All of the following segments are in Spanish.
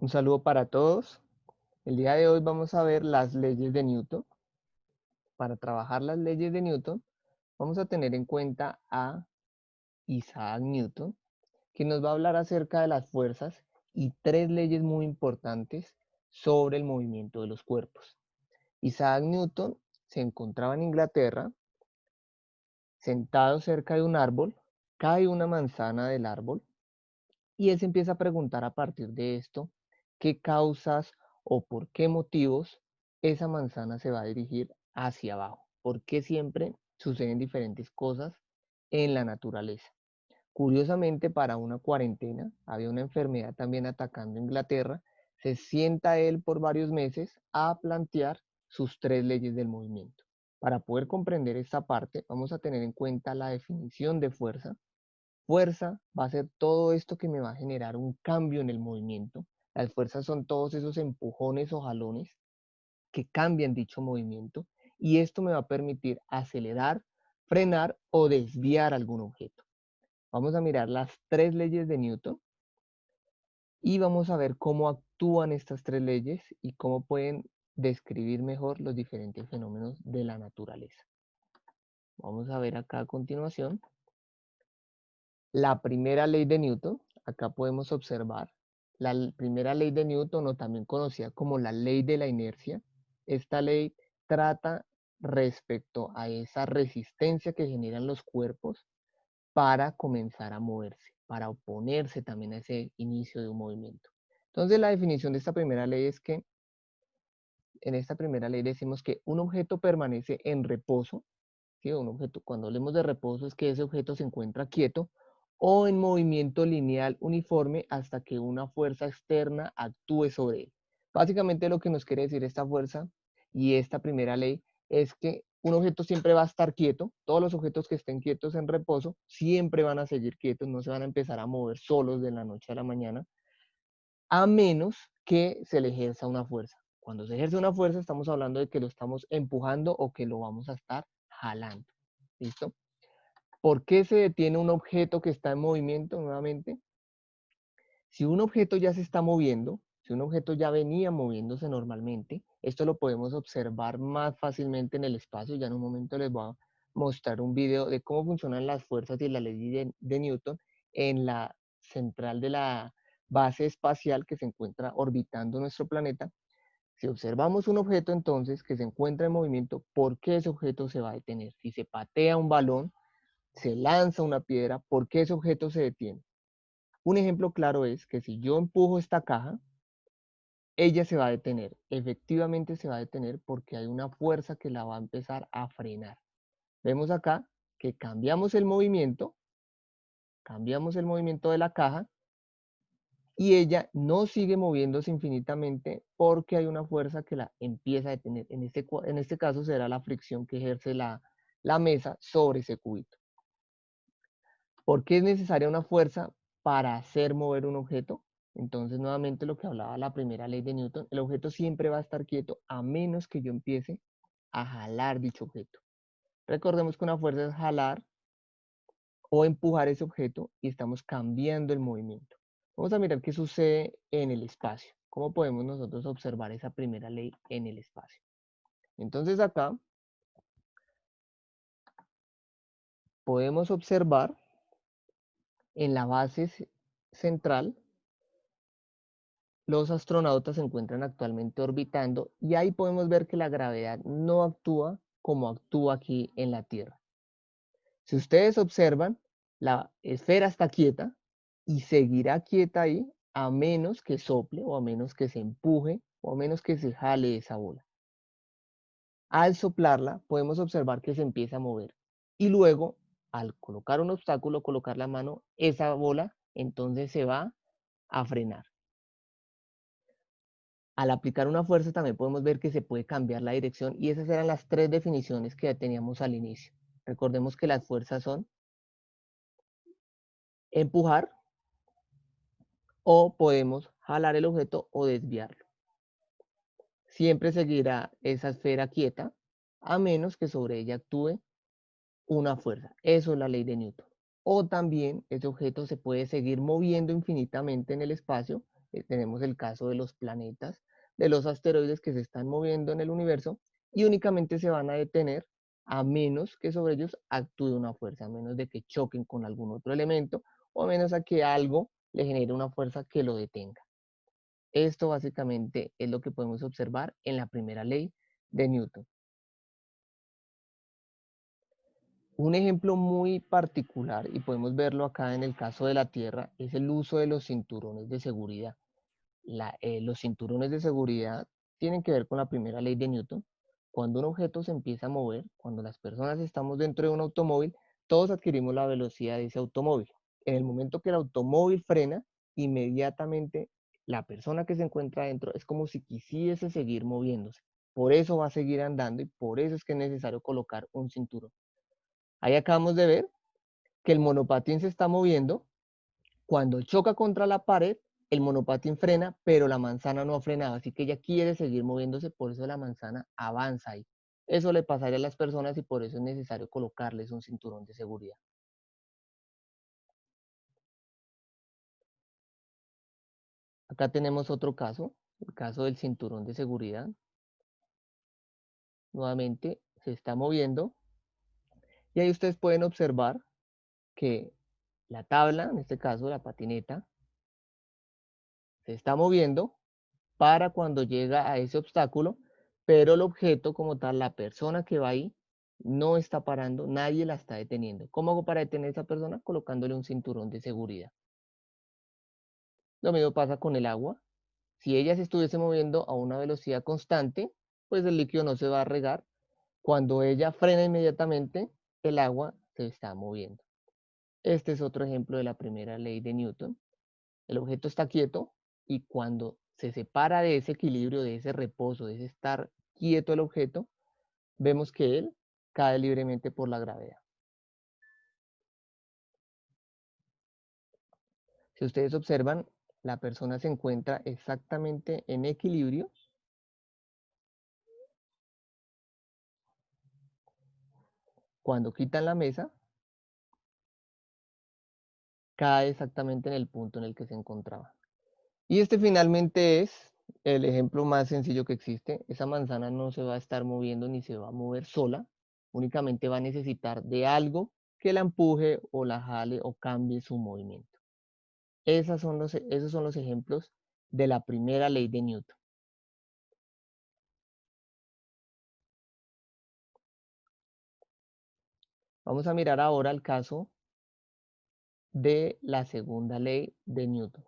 Un saludo para todos. El día de hoy vamos a ver las leyes de Newton. Para trabajar las leyes de Newton, vamos a tener en cuenta a Isaac Newton, que nos va a hablar acerca de las fuerzas y tres leyes muy importantes sobre el movimiento de los cuerpos. Isaac Newton se encontraba en Inglaterra, sentado cerca de un árbol, cae una manzana del árbol y él se empieza a preguntar a partir de esto qué causas o por qué motivos esa manzana se va a dirigir hacia abajo. ¿Por qué siempre suceden diferentes cosas en la naturaleza? Curiosamente, para una cuarentena, había una enfermedad también atacando Inglaterra. Se sienta él por varios meses a plantear sus tres leyes del movimiento. Para poder comprender esta parte, vamos a tener en cuenta la definición de fuerza. Fuerza va a ser todo esto que me va a generar un cambio en el movimiento. Las fuerzas son todos esos empujones o jalones que cambian dicho movimiento y esto me va a permitir acelerar, frenar o desviar algún objeto. Vamos a mirar las tres leyes de Newton y vamos a ver cómo actúan estas tres leyes y cómo pueden describir mejor los diferentes fenómenos de la naturaleza. Vamos a ver acá a continuación la primera ley de Newton. Acá podemos observar la primera ley de Newton, o también conocida como la ley de la inercia. Esta ley trata respecto a esa resistencia que generan los cuerpos para comenzar a moverse, para oponerse también a ese inicio de un movimiento. Entonces la definición de esta primera ley es que en esta primera ley decimos que un objeto permanece en reposo. ¿Sí? Un objeto, cuando hablemos de reposo, es que ese objeto se encuentra quieto o en movimiento lineal uniforme hasta que una fuerza externa actúe sobre él. Básicamente lo que nos quiere decir esta fuerza y esta primera ley es que un objeto siempre va a estar quieto. Todos los objetos que estén quietos en reposo siempre van a seguir quietos, no se van a empezar a mover solos de la noche a la mañana, a menos que se le ejerza una fuerza. Cuando se ejerce una fuerza, estamos hablando de que lo estamos empujando o que lo vamos a estar jalando. ¿Listo? ¿Por qué se detiene un objeto que está en movimiento nuevamente? Si un objeto ya se está moviendo, si un objeto ya venía moviéndose normalmente, esto lo podemos observar más fácilmente en el espacio. Ya en un momento les voy a mostrar un video de cómo funcionan las fuerzas y la ley de Newton en la central de la base espacial que se encuentra orbitando nuestro planeta. Si observamos un objeto entonces que se encuentra en movimiento, ¿por qué ese objeto se va a detener? Si se patea un balón, se lanza una piedra, ¿por qué ese objeto se detiene? Un ejemplo claro es que si yo empujo esta caja, ella se va a detener. Efectivamente se va a detener porque hay una fuerza que la va a empezar a frenar. Vemos acá que cambiamos el movimiento de la caja y ella no sigue moviéndose infinitamente porque hay una fuerza que la empieza a detener. En este caso será la fricción que ejerce la mesa sobre ese cubito. ¿Por qué es necesaria una fuerza para hacer mover un objeto? Entonces, nuevamente lo que hablaba la primera ley de Newton, el objeto siempre va a estar quieto a menos que yo empiece a jalar dicho objeto. Recordemos que una fuerza es jalar o empujar ese objeto y estamos cambiando el movimiento. Vamos a mirar qué sucede en el espacio. ¿Cómo podemos nosotros observar esa primera ley en el espacio? Entonces acá podemos observar en la base central. Los astronautas se encuentran actualmente orbitando y ahí podemos ver que la gravedad no actúa como actúa aquí en la Tierra. Si ustedes observan, la esfera está quieta y seguirá quieta ahí a menos que sople o a menos que se empuje o a menos que se jale esa bola. Al soplarla podemos observar que se empieza a mover y luego al colocar un obstáculo, colocar la mano, esa bola entonces se va a frenar. Al aplicar una fuerza también podemos ver que se puede cambiar la dirección y esas eran las tres definiciones que ya teníamos al inicio. Recordemos que las fuerzas son empujar o podemos jalar el objeto o desviarlo. Siempre seguirá esa esfera quieta a menos que sobre ella actúe una fuerza. Eso es la ley de Newton. O también ese objeto se puede seguir moviendo infinitamente en el espacio tenemos el caso de los planetas, de los asteroides que se están moviendo en el universo y únicamente se van a detener a menos que sobre ellos actúe una fuerza, a menos de que choquen con algún otro elemento o a menos a que algo le genere una fuerza que lo detenga. Esto básicamente es lo que podemos observar en la primera ley de Newton. Un ejemplo muy particular, y podemos verlo acá en el caso de la Tierra, es el uso de los cinturones de seguridad. Los cinturones de seguridad tienen que ver con la primera ley de Newton. Cuando un objeto se empieza a mover, cuando las personas estamos dentro de un automóvil, todos adquirimos la velocidad de ese automóvil. En el momento que el automóvil frena, inmediatamente la persona que se encuentra dentro es como si quisiese seguir moviéndose. Por eso va a seguir andando y por eso es que es necesario colocar un cinturón. Ahí acabamos de ver que el monopatín se está moviendo. Cuando choca contra la pared, el monopatín frena, pero la manzana no ha frenado, así que ella quiere seguir moviéndose, por eso la manzana avanza ahí. Eso le pasaría a las personas y por eso es necesario colocarles un cinturón de seguridad. Acá tenemos otro caso, el caso del cinturón de seguridad. Nuevamente se está moviendo y ahí ustedes pueden observar que la tabla, en este caso la patineta, se está moviendo para cuando llega a ese obstáculo, pero el objeto como tal, la persona que va ahí, no está parando, nadie la está deteniendo. ¿Cómo hago para detener a esa persona? Colocándole un cinturón de seguridad. Lo mismo pasa con el agua. Si ella se estuviese moviendo a una velocidad constante, pues el líquido no se va a regar. Cuando ella frena inmediatamente, el agua se está moviendo. Este es otro ejemplo de la primera ley de Newton. El objeto está quieto y cuando se separa de ese equilibrio, de ese reposo, de ese estar quieto el objeto, vemos que él cae libremente por la gravedad. Si ustedes observan, la persona se encuentra exactamente en equilibrio. Cuando quitan la mesa, cae exactamente en el punto en el que se encontraba. Y este finalmente es el ejemplo más sencillo que existe. Esa manzana no se va a estar moviendo ni se va a mover sola, únicamente va a necesitar de algo que la empuje o la jale o cambie su movimiento. Esos son los ejemplos de la primera ley de Newton. Vamos a mirar ahora el caso de la segunda ley de Newton.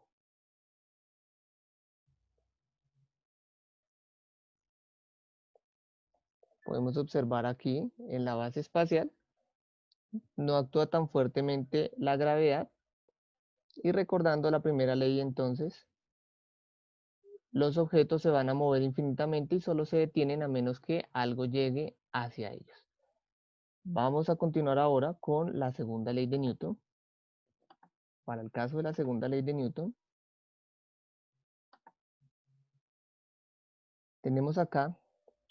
Podemos observar aquí en la base espacial, no actúa tan fuertemente la gravedad y recordando la primera ley entonces, los objetos se van a mover infinitamente y solo se detienen a menos que algo llegue hacia ellos. Vamos a continuar ahora con la segunda ley de Newton. Para el caso de la segunda ley de Newton, tenemos acá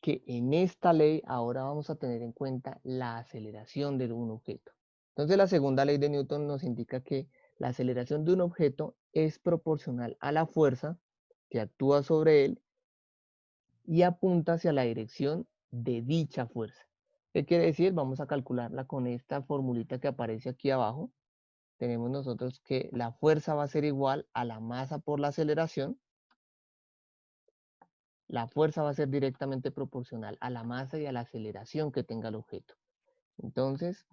que en esta ley ahora vamos a tener en cuenta la aceleración de un objeto. Entonces la segunda ley de Newton nos indica que la aceleración de un objeto es proporcional a la fuerza que actúa sobre él y apunta hacia la dirección de dicha fuerza. ¿Qué quiere decir? Vamos a calcularla con esta formulita que aparece aquí abajo. Tenemos nosotros que la fuerza va a ser igual a la masa por la aceleración. La fuerza va a ser directamente proporcional a la masa y a la aceleración que tenga el objeto. Entonces,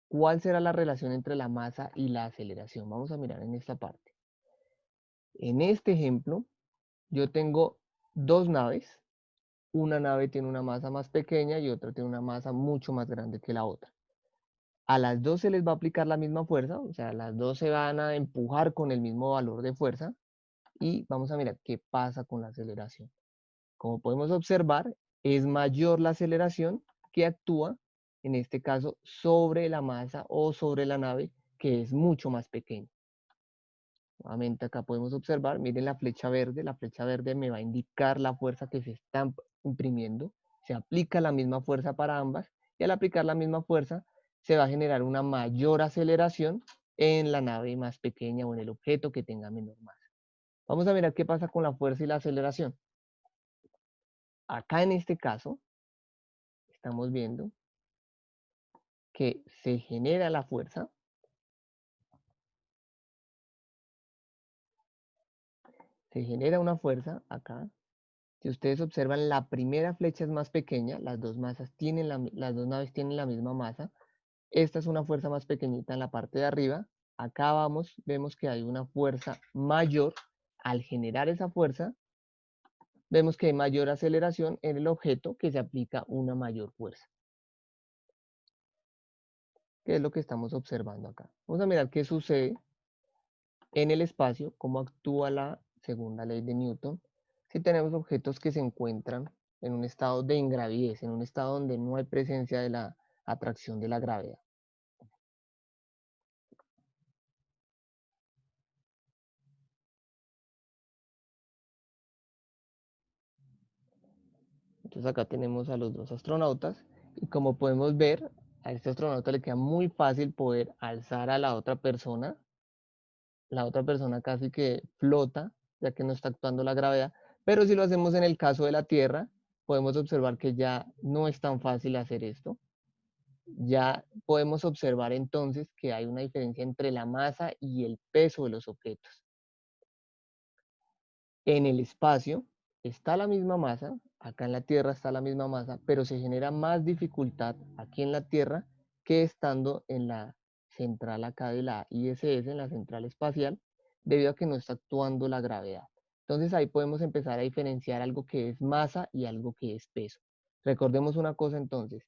¿cuál será la relación entre la masa y la aceleración? Vamos a mirar en esta parte. En este ejemplo, yo tengo dos naves. Una nave tiene una masa más pequeña y otra tiene una masa mucho más grande que la otra. A las dos se les va a aplicar la misma fuerza, o sea, las dos se van a empujar con el mismo valor de fuerza y vamos a mirar qué pasa con la aceleración. Como podemos observar, es mayor la aceleración que actúa, en este caso, sobre la masa o sobre la nave, que es mucho más pequeña. Nuevamente acá podemos observar, miren la flecha verde me va a indicar la fuerza que se está imprimiendo. Se aplica la misma fuerza para ambas y al aplicar la misma fuerza se va a generar una mayor aceleración en la nave más pequeña o en el objeto que tenga menor masa. Vamos a mirar qué pasa con la fuerza y la aceleración. Acá en este caso, estamos viendo que se genera la fuerza, se genera una fuerza acá. Si ustedes observan, la primera flecha es más pequeña, las dos masas tienen las dos naves tienen la misma masa. Esta es una fuerza más pequeñita en la parte de arriba. Acá vemos que hay una fuerza mayor. Al generar esa fuerza, vemos que hay mayor aceleración en el objeto, que se aplica una mayor fuerza, que es lo que estamos observando acá. Vamos a mirar qué sucede en el espacio, cómo actúa la segunda ley de Newton, si tenemos objetos que se encuentran en un estado de ingravidez, en un estado donde no hay presencia de la atracción de la gravedad. Entonces acá tenemos a los dos astronautas y como podemos ver, a este astronauta le queda muy fácil poder alzar a la otra persona casi que flota, ya que no está actuando la gravedad, pero si lo hacemos en el caso de la Tierra, podemos observar que ya no es tan fácil hacer esto. Ya podemos observar entonces que hay una diferencia entre la masa y el peso de los objetos. En el espacio está la misma masa, acá en la Tierra está la misma masa, pero se genera más dificultad aquí en la Tierra que estando en la central acá de la ISS, en la central espacial, debido a que no está actuando la gravedad. Entonces ahí podemos empezar a diferenciar algo que es masa y algo que es peso. Recordemos una cosa entonces,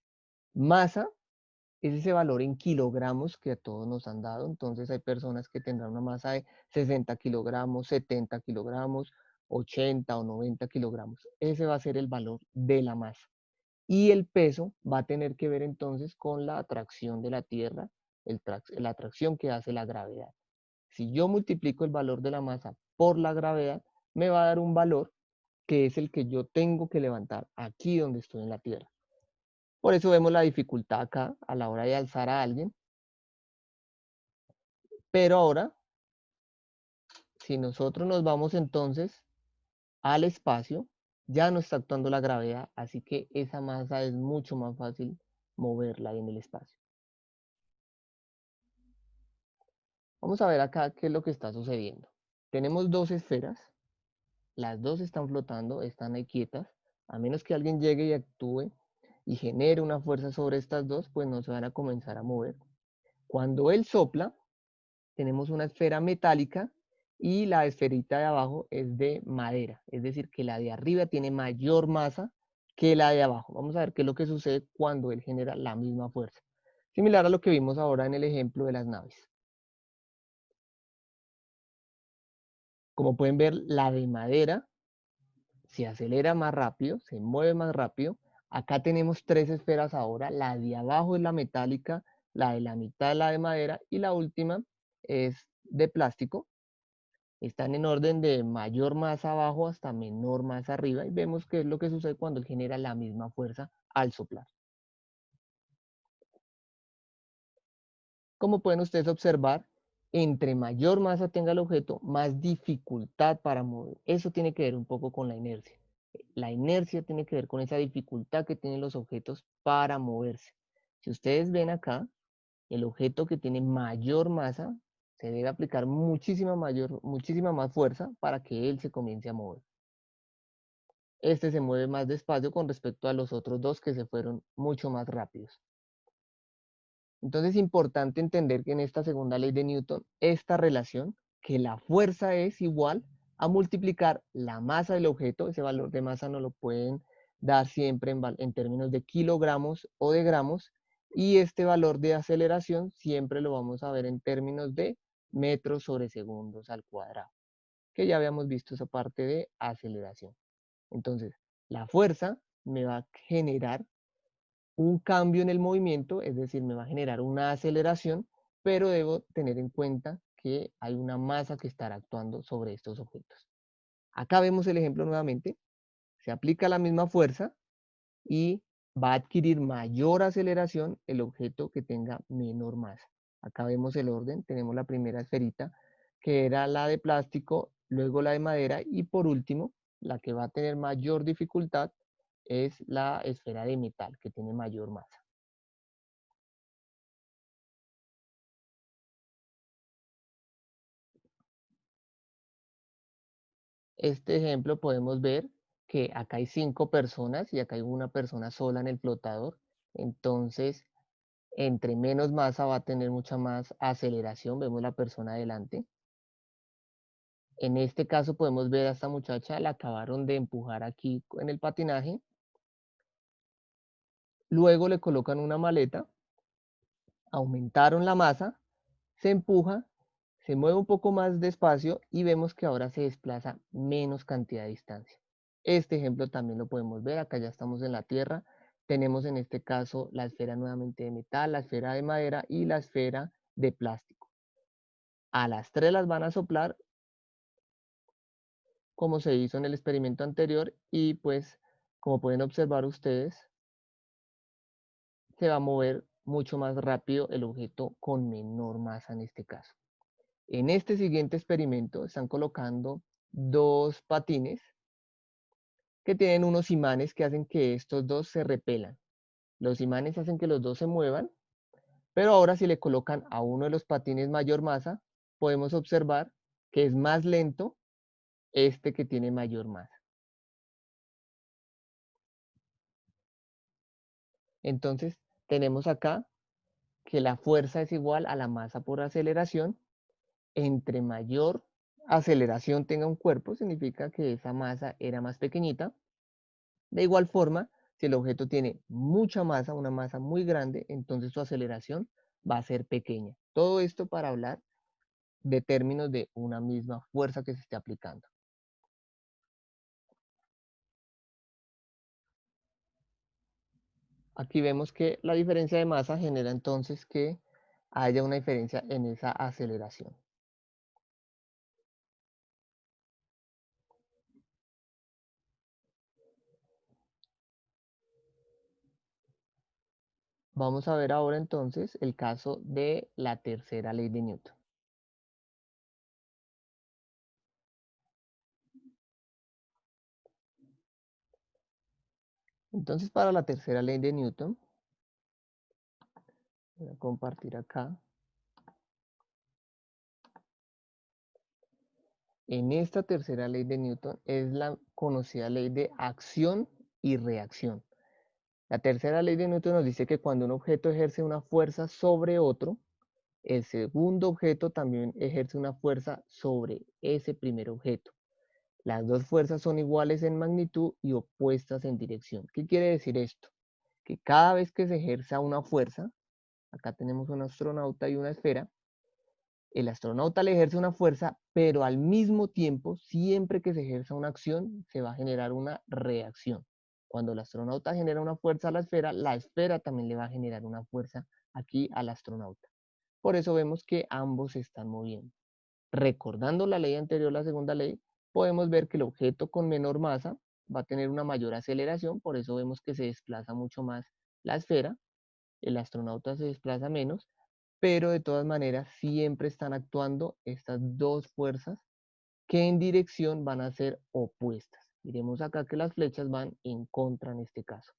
masa es ese valor en kilogramos que a todos nos han dado. Entonces hay personas que tendrán una masa de 60 kilogramos, 70 kilogramos, 80 o 90 kilogramos. Ese va a ser el valor de la masa. Y el peso va a tener que ver entonces con la atracción de la Tierra, la atracción que hace la gravedad. Si yo multiplico el valor de la masa por la gravedad, me va a dar un valor que es el que yo tengo que levantar aquí donde estoy en la Tierra. Por eso vemos la dificultad acá a la hora de alzar a alguien. Pero ahora, si nosotros nos vamos entonces al espacio, ya no está actuando la gravedad, así que esa masa es mucho más fácil moverla en el espacio. Vamos a ver acá qué es lo que está sucediendo. Tenemos dos esferas, las dos están flotando, están ahí quietas, a menos que alguien llegue y actúe y genere una fuerza sobre estas dos, pues no se van a comenzar a mover. Cuando él sopla, tenemos una esfera metálica y la esferita de abajo es de madera, es decir, que la de arriba tiene mayor masa que la de abajo. Vamos a ver qué es lo que sucede cuando él genera la misma fuerza. Similar a lo que vimos ahora en el ejemplo de las naves. Como pueden ver, la de madera se acelera más rápido, se mueve más rápido. Acá tenemos tres esferas ahora, la de abajo es la metálica, la de la mitad es la de madera y la última es de plástico. Están en orden de mayor masa abajo hasta menor masa arriba y vemos qué es lo que sucede cuando él genera la misma fuerza al soplar. Como pueden ustedes observar, entre mayor masa tenga el objeto, más dificultad para mover. Eso tiene que ver un poco con la inercia. La inercia tiene que ver con esa dificultad que tienen los objetos para moverse. Si ustedes ven acá, el objeto que tiene mayor masa, se debe aplicar muchísima más fuerza para que él se comience a mover. Este se mueve más despacio con respecto a los otros dos que se fueron mucho más rápidos. Entonces es importante entender que en esta segunda ley de Newton, esta relación, que la fuerza es igual a multiplicar la masa del objeto, ese valor de masa no lo pueden dar siempre en términos de kilogramos o de gramos, y este valor de aceleración siempre lo vamos a ver en términos de metros sobre segundos al cuadrado, que ya habíamos visto esa parte de aceleración. Entonces, la fuerza me va a generar un cambio en el movimiento, es decir, me va a generar una aceleración, pero debo tener en cuenta que hay una masa que estará actuando sobre estos objetos. Acá vemos el ejemplo nuevamente, se aplica la misma fuerza y va a adquirir mayor aceleración el objeto que tenga menor masa. Acá vemos el orden, tenemos la primera esferita que era la de plástico luego la de madera y por último, la que va a tener mayor dificultad es la esfera de metal, que tiene mayor masa. Este ejemplo podemos ver que acá hay 5 personas y acá hay una persona sola en el flotador. Entonces, entre menos masa va a tener mucha más aceleración. Vemos la persona adelante. En este caso podemos ver a esta muchacha, la acabaron de empujar aquí en el patinaje. Luego le colocan una maleta, aumentaron la masa, se empuja, se mueve un poco más despacio y vemos que ahora se desplaza menos cantidad de distancia. Este ejemplo también lo podemos ver, acá ya estamos en la Tierra. Tenemos en este caso la esfera nuevamente de metal, la esfera de madera y la esfera de plástico. A las tres las van a soplar como se hizo en el experimento anterior y pues como pueden observar ustedes, se va a mover mucho más rápido el objeto con menor masa en este caso. En este siguiente experimento están colocando dos patines que tienen unos imanes que hacen que estos dos se repelan. Los imanes hacen que los dos se muevan, pero ahora si le colocan a uno de los patines mayor masa, podemos observar que es más lento este que tiene mayor masa. Entonces tenemos acá que la fuerza es igual a la masa por aceleración. Entre mayor aceleración tenga un cuerpo, significa que esa masa era más pequeñita. De igual forma, si el objeto tiene mucha masa, una masa muy grande, entonces su aceleración va a ser pequeña. Todo esto para hablar de términos de una misma fuerza que se esté aplicando. Aquí vemos que la diferencia de masa genera entonces que haya una diferencia en esa aceleración. Vamos a ver ahora entonces el caso de la tercera ley de Newton. Entonces para la tercera ley de Newton, voy a compartir acá. En esta tercera ley de Newton es la conocida ley de acción y reacción. La tercera ley de Newton nos dice que cuando un objeto ejerce una fuerza sobre otro, el segundo objeto también ejerce una fuerza sobre ese primer objeto. Las dos fuerzas son iguales en magnitud y opuestas en dirección. ¿Qué quiere decir esto? Que cada vez que se ejerza una fuerza, acá tenemos un astronauta y una esfera, el astronauta le ejerce una fuerza, pero al mismo tiempo, siempre que se ejerza una acción, se va a generar una reacción. Cuando el astronauta genera una fuerza a la esfera también le va a generar una fuerza aquí al astronauta. Por eso vemos que ambos se están moviendo. Recordando la ley anterior, la segunda ley, podemos ver que el objeto con menor masa va a tener una mayor aceleración, por eso vemos que se desplaza mucho más la esfera, el astronauta se desplaza menos, pero de todas maneras siempre están actuando estas dos fuerzas que en dirección van a ser opuestas. Miremos acá que las flechas van en contra en este caso.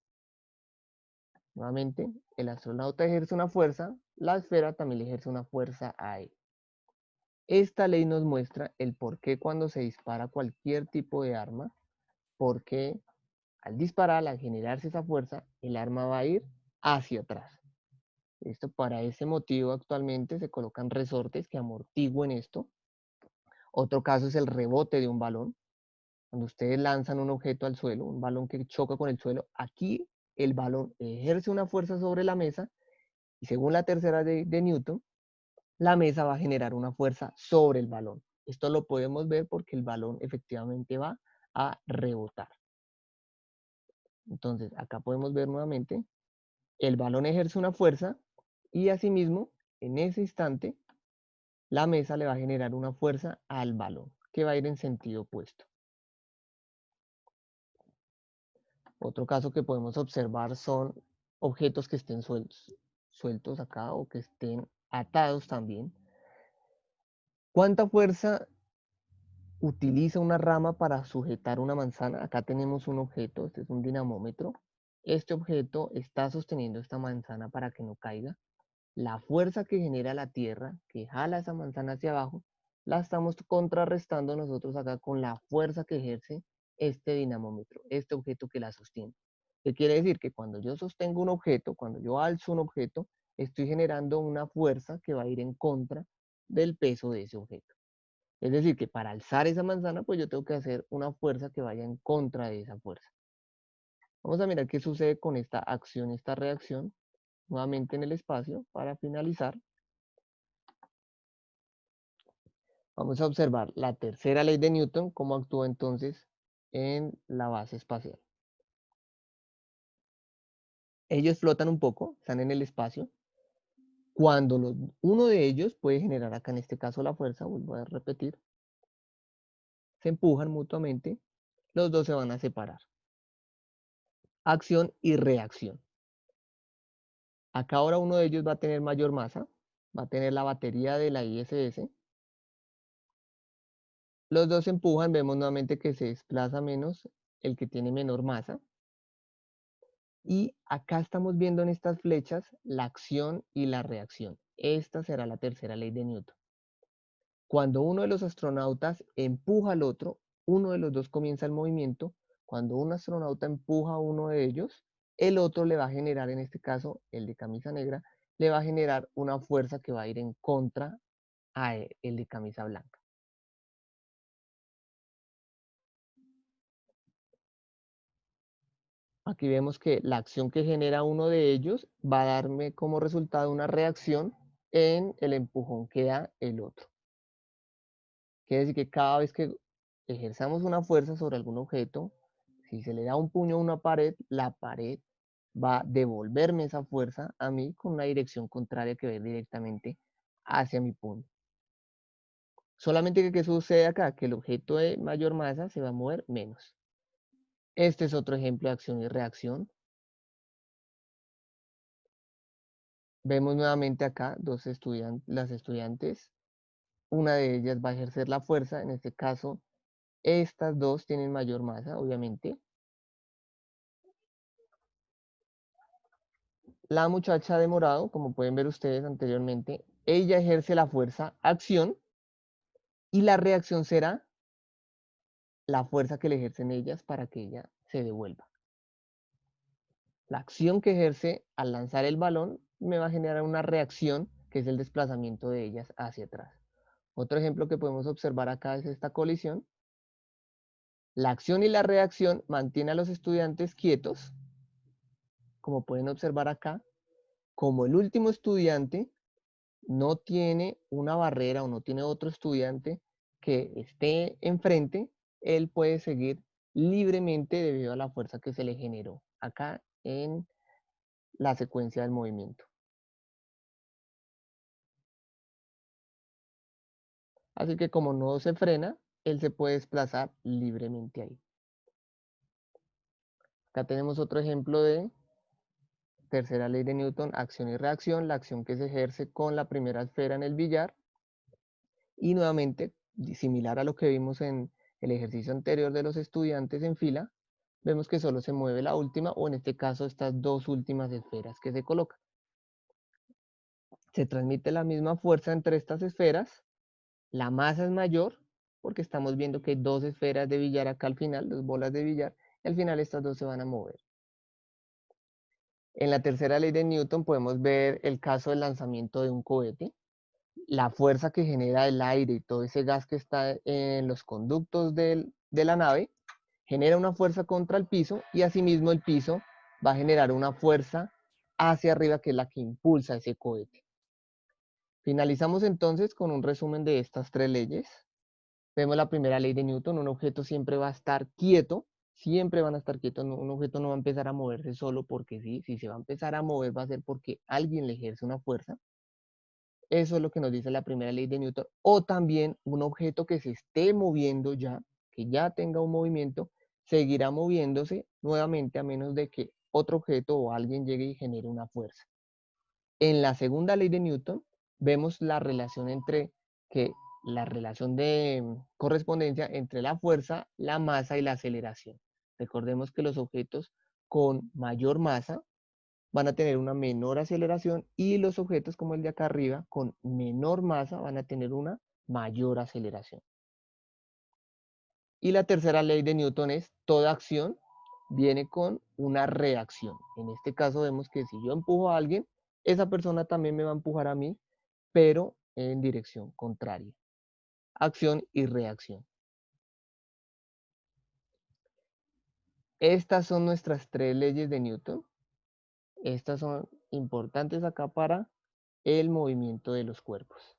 Nuevamente, el astronauta ejerce una fuerza, la esfera también le ejerce una fuerza a él. Esta ley nos muestra el por qué cuando se dispara cualquier tipo de arma, porque al disparar, al generarse esa fuerza, el arma va a ir hacia atrás. Esto para ese motivo actualmente se colocan resortes que amortigüen esto. Otro caso es el rebote de un balón. Cuando ustedes lanzan un objeto al suelo, un balón que choca con el suelo, aquí el balón ejerce una fuerza sobre la mesa y según la tercera de Newton, la mesa va a generar una fuerza sobre el balón. Esto lo podemos ver porque el balón efectivamente va a rebotar. Entonces, acá podemos ver nuevamente, el balón ejerce una fuerza y asimismo, en ese instante, la mesa le va a generar una fuerza al balón, que va a ir en sentido opuesto. Otro caso que podemos observar son objetos que estén sueltos acá o que estén atados también. ¿Cuánta fuerza utiliza una rama para sujetar una manzana. Acá tenemos un objeto, este es un dinamómetro. Este objeto está sosteniendo esta manzana para que no caiga. La fuerza que genera la tierra, que jala esa manzana hacia abajo, la estamos contrarrestando nosotros acá con la fuerza que ejerce este dinamómetro, este objeto que la sostiene. ¿Qué quiere decir? Que cuando yo sostengo un objeto, cuando yo alzo un objeto, estoy generando una fuerza que va a ir en contra del peso de ese objeto. Es decir, que para alzar esa manzana, pues yo tengo que hacer una fuerza que vaya en contra de esa fuerza. Vamos a mirar qué sucede con esta acción, esta reacción, nuevamente en el espacio, para finalizar. Vamos a observar la tercera ley de Newton, cómo actúa entonces en la base espacial. Ellos flotan un poco, están en el espacio. Cuando uno de ellos puede generar acá en este caso la fuerza, vuelvo a repetir, se empujan mutuamente, los dos se van a separar. Acción y reacción. Acá ahora uno de ellos va a tener mayor masa, va a tener la batería de la ISS. Los dos se empujan, vemos nuevamente que se desplaza menos el que tiene menor masa. Y acá estamos viendo en estas flechas la acción y la reacción. Esta será la tercera ley de Newton. Cuando uno de los astronautas empuja al otro, uno de los dos comienza el movimiento. Cuando un astronauta empuja a uno de ellos, el otro le va a generar, en este caso el de camisa negra, le va a generar una fuerza que va a ir en contra a el de camisa blanca. Aquí vemos que la acción que genera uno de ellos va a darme como resultado una reacción en el empujón que da el otro. Quiere decir que cada vez que ejerzamos una fuerza sobre algún objeto, si se le da un puño a una pared, la pared va a devolverme esa fuerza a mí con una dirección contraria que va a ir directamente hacia mi puño. Solamente que, ¿qué sucede acá? Que el objeto de mayor masa se va a mover menos. Este es otro ejemplo de acción y reacción. Vemos nuevamente acá las estudiantes. Una de ellas va a ejercer la fuerza. En este caso, estas dos tienen mayor masa, obviamente. La muchacha de morado, como pueden ver ustedes anteriormente, ella ejerce la fuerza acción y la reacción será la fuerza que le ejercen ellas para que ella se devuelva. La acción que ejerce al lanzar el balón me va a generar una reacción que es el desplazamiento de ellas hacia atrás. Otro ejemplo que podemos observar acá es esta colisión. La acción y la reacción mantienen a los estudiantes quietos, como pueden observar acá. Como el último estudiante no tiene una barrera o no tiene otro estudiante que esté enfrente, él puede seguir libremente debido a la fuerza que se le generó acá en la secuencia del movimiento. Así que como no se frena, él se puede desplazar libremente ahí. Acá tenemos otro ejemplo de tercera ley de Newton, acción y reacción, la acción que se ejerce con la primera esfera en el billar. Y nuevamente, similar a lo que vimos en el ejercicio anterior de los estudiantes en fila, vemos que solo se mueve la última, o en este caso estas dos últimas esferas que se colocan. Se transmite la misma fuerza entre estas esferas, la masa es mayor, porque estamos viendo que hay dos esferas de billar acá al final, dos bolas de billar, y al final estas dos se van a mover. En la tercera ley de Newton podemos ver el caso del lanzamiento de un cohete. La fuerza que genera el aire y todo ese gas que está en los conductos de la nave genera una fuerza contra el piso y asimismo el piso va a generar una fuerza hacia arriba que es la que impulsa ese cohete. Finalizamos entonces con un resumen de estas tres leyes. Vemos la primera ley de Newton, un objeto siempre va a estar quieto, siempre van a estar quietos, un objeto no va a empezar a moverse solo porque sí, si se va a empezar a mover va a ser porque alguien le ejerce una fuerza. Eso es lo que nos dice la primera ley de Newton. O también un objeto que se esté moviendo ya, que ya tenga un movimiento, seguirá moviéndose nuevamente a menos de que otro objeto o alguien llegue y genere una fuerza. En la segunda ley de Newton vemos la relación entre que la relación de correspondencia entre la fuerza, la masa y la aceleración. Recordemos que los objetos con mayor masa van a tener una menor aceleración y los objetos como el de acá arriba con menor masa van a tener una mayor aceleración. Y la tercera ley de Newton es toda acción viene con una reacción. En este caso vemos que si yo empujo a alguien, esa persona también me va a empujar a mí, pero en dirección contraria. Acción y reacción. Estas son nuestras tres leyes de Newton. Estas son importantes acá para el movimiento de los cuerpos.